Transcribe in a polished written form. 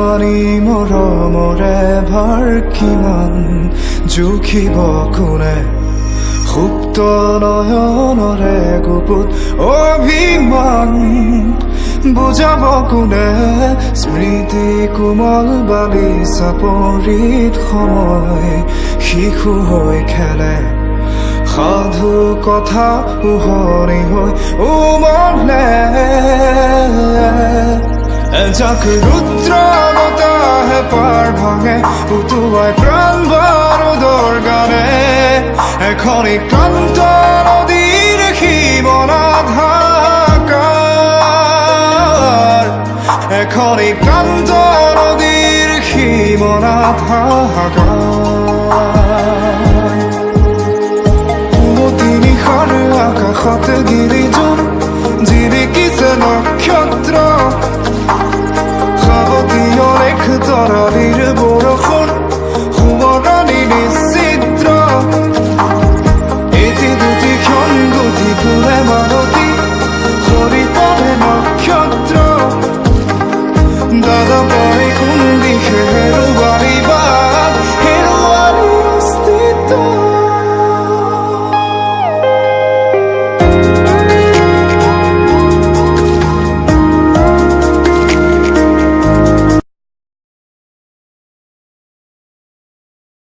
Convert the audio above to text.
많이 মৰমৰে ভৰ কিমান জুখিব কোনে সুপ্ত নয়নৰে গুপুত অভিমান বুজাব কোনে স্মৃতি কোমল বালিচা পৰিত সময় শিশু হৈ খেলে সাধু কথা উহনি হৈ উমলে এজাক ৰুদ্ৰ বতাহে পাৰ ভাঙে উটুৱাই প্ৰাণ বাৰুদৰ গানে এখনি ক্লান্ত নদীৰ সীমনাত হাহাকাৰ এখনি ক্লান্ত নদীৰ সীমনাত হাহাকাৰ পুৱতি নিশাৰ আকাশত গিৰিজন জিলিকিছে নক্ষত্ৰ তৰালিৰ